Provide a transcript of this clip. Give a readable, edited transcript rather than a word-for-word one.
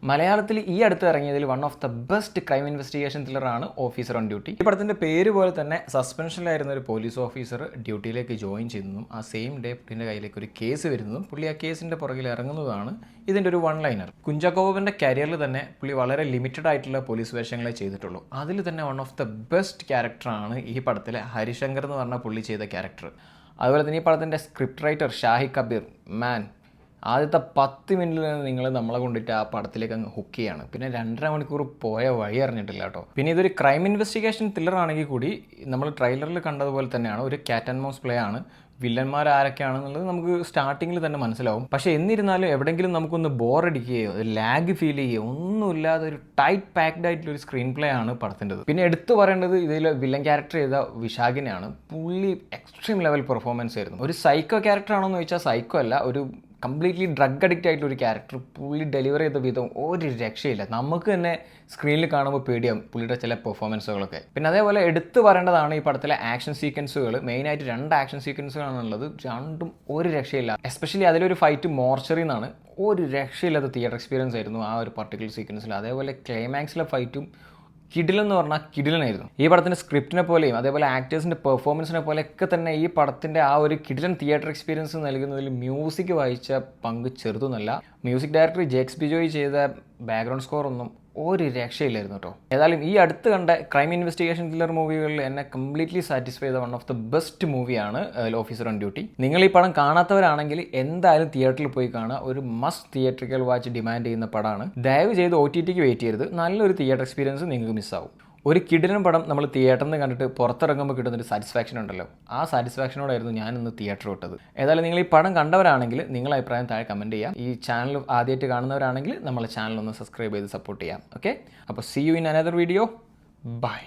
മലയാളത്തിൽ ഈ അടുത്ത് ഇറങ്ങിയതിൽ one of the best crime investigation ത്രില്ലറാണ് ഓഫീസർ ഓൺ ഡ്യൂട്ടി. ഈ പടത്തിൻ്റെ പേര് പോലെ തന്നെ സസ്പെൻഷനിലായിരുന്ന ഒരു പോലീസ് ഓഫീസർ ഡ്യൂട്ടിയിലേക്ക് ജോയിൻ ചെയ്യുന്നതും ആ സെയിം ഡേ പുള്ളിൻ്റെ കയ്യിലേക്ക് ഒരു കേസ് വരുന്നതും പുള്ളി ആ കേസിൻ്റെ പുറകിൽ ഇറങ്ങുന്നതാണ് ഇതിൻ്റെ ഒരു വൺ ലൈനർ. കുഞ്ചാക്കോ ബോബൻ്റെ കരിയറിൽ തന്നെ പുള്ളി വളരെ ലിമിറ്റഡ് ആയിട്ടുള്ള പോലീസ് വേഷങ്ങളെ ചെയ്തിട്ടുള്ളൂ. അതിൽ തന്നെ വൺ ഓഫ് ദ ബെസ്റ്റ് ക്യാരക്ടറാണ് ഈ പടത്തിലെ ഹരിശങ്കർ എന്ന് പറഞ്ഞ പുള്ളി ചെയ്ത ക്യാരക്ടർ. അതുപോലെ തന്നെ ഈ പടത്തിൻ്റെ സ്ക്രിപ്റ്റ് റൈറ്റർ ഷാഹി കബീർ മാൻ ആദ്യത്തെ 10 മിനിറ്റിൽ നിങ്ങൾ നമ്മളെ കൊണ്ടിട്ട് ആ പടത്തിലേക്ക് അങ്ങ് ഹുക്ക് ചെയ്യാണ്. പിന്നെ 2.5 മണിക്കൂർ പോയ വഴി അറിഞ്ഞിട്ടില്ല കേട്ടോ. പിന്നെ ഇതൊരു ക്രൈം ഇൻവെസ്റ്റിഗേഷൻ ത്രില്ലർ ആണെങ്കിൽ കൂടി നമ്മൾ ട്രെയിലറിൽ കണ്ടതുപോലെ തന്നെയാണ്, ഒരു ക്യാറ്റ് ആൻഡ് മൗസ് പ്ലേ ആണ്. വില്ലന്മാർ ആരൊക്കെയാണെന്നുള്ളത് നമുക്ക് സ്റ്റാർട്ടിങ്ങിൽ തന്നെ മനസ്സിലാവും. പക്ഷേ എന്നിരുന്നാലും എവിടെയെങ്കിലും നമുക്കൊന്ന് ബോറടിക്കുകയോ ലാഗ് ഫീൽ ചെയ്യുകയോ ഒന്നുമില്ലാതെ ഒരു ടൈറ്റ് പാക്ഡ് ആയിട്ടുള്ള ഒരു സ്ക്രീൻ പ്ലേ ആണ് പടത്തിൻ്റെത്. പിന്നെ എടുത്തു പറയേണ്ടത് ഇതിൽ വില്ലൻ ക്യാരക്ടർ ചെയ്ത വിശാഖിനെയാണ്. പുള്ളി എക്സ്ട്രീം ലെവൽ പെർഫോമൻസ് ആയിരുന്നു. ഒരു സൈക്കോ ക്യാരക്ടർ ആണോ എന്ന് ചോദിച്ചാൽ സൈക്കോ അല്ല, ഒരു കംപ്ലീറ്റ്ലി ഡ്രഗ് അഡിക്റ്റ് ആയിട്ടുള്ള ഒരു ക്യാരക്ടർ പുള്ളി ഡെലിവർ ചെയ്ത വിധം ഒരു രക്ഷയില്ല. നമുക്ക് തന്നെ സ്ക്രീനിൽ കാണുമ്പോൾ പേടിയാവും പുള്ളിയുടെ ചില പെർഫോമൻസുകളൊക്കെ. പിന്നെ അതേപോലെ എടുത്തു പറയേണ്ടതാണ് ഈ പടത്തിലെ ആക്ഷൻ സീക്വൻസുകൾ. മെയിനായിട്ട് 2 ആക്ഷൻ സീക്വൻസുകളാണുള്ളത്. രണ്ടും ഒരു രക്ഷയില്ല. എസ്പെഷ്യലി അതിലൊരു ഫൈറ്റ് മോർച്ചറി എന്നാണ്, ഒരു രക്ഷയില്ലാത്ത തിയേറ്റർ എക്സ്പീരിയൻസ് ആയിരുന്നു ആ ഒരു പർട്ടിക്കുലർ സീക്വൻസിൽ. അതേപോലെ ക്ലൈമാക്സിലെ ഫൈറ്റും കിടിലെന്ന് പറഞ്ഞാൽ കിടിലനായിരുന്നു. ഈ പടത്തിൻ്റെ സ്ക്രിപ്റ്റിനെ പോലെയും അതേപോലെ ആക്ടേഴ്സിൻ്റെ പെർഫോമൻസിനെ പോലെയൊക്കെ തന്നെ ഈ പടത്തിൻ്റെ ആ ഒരു കിടിലൻ തിയേറ്റർ എക്സ്പീരിയൻസ് നൽകുന്നതിൽ മ്യൂസിക് വഹിച്ച പങ്ക് ചെറുതൊന്നുമല്ല. മ്യൂസിക് ഡയറക്ടർ ജെക്സ് ബിജോയ് ചെയ്ത ബാക്ക്ഗ്രൗണ്ട് സ്കോർ ഒന്നും ഒരു രക്ഷയില്ലായിരുന്നു കേട്ടോ. ഏതായാലും ഈ അടുത്ത് കണ്ട ക്രൈം ഇൻവെസ്റ്റിഗേഷൻ ത്രില്ലർ മൂവികളിൽ എന്നെ കംപ്ലീറ്റ്ലി സാറ്റിസ്ഫൈ ചെയ്ത വൺ ഓഫ് ദ ബെസ്റ്റ് മൂവിയാണ് ഓഫീസർ ഓൺ ഡ്യൂട്ടി. നിങ്ങൾ ഈ പടം കാണാത്തവരാണെങ്കിൽ എന്തായാലും തിയേറ്ററിൽ പോയി കാണുക. ഒരു മസ്റ്റ് തിയേറ്ററിക്കൽ വാച്ച് ഡിമാൻഡ് ചെയ്യുന്ന പടമാണ്. ദയവ് ചെയ്ത് OTTക്ക് വെയിറ്റ് ചെയ്യരുത്. നല്ലൊരു തിയേറ്റർ എക്സ്പീരിയൻസ് നിങ്ങൾക്ക് മിസ്സാവും. ഒരു കിടിലൻ പടം നമ്മൾ തിയേറ്ററിൽ നിന്ന് കണ്ടിട്ട് പുറത്തിറങ്ങുമ്പോൾ കിട്ടുന്നൊരു സാറ്റിസ്ഫാക്ഷൻ ഉണ്ടല്ലോ, ആ സാറ്റിസ്ഫാക്ഷനോടായിരുന്നു ഞാൻ ഇന്ന് തിയേറ്റർ വിട്ടത്. ഏതായാലും നിങ്ങൾ ഈ പടം കണ്ടവരാണെങ്കിൽ നിങ്ങളുടെ അഭിപ്രായം താഴെ കമൻറ്റ് ചെയ്യാം. ഈ ചാനൽ ആദ്യമായിട്ട് കാണുന്നവരാണെങ്കിൽ നമ്മളെ ചാനൽ ഒന്ന് സബ്സ്ക്രൈബ് ചെയ്ത് സപ്പോർട്ട് ചെയ്യാം. ഓക്കെ, അപ്പോൾ see you in another video. By.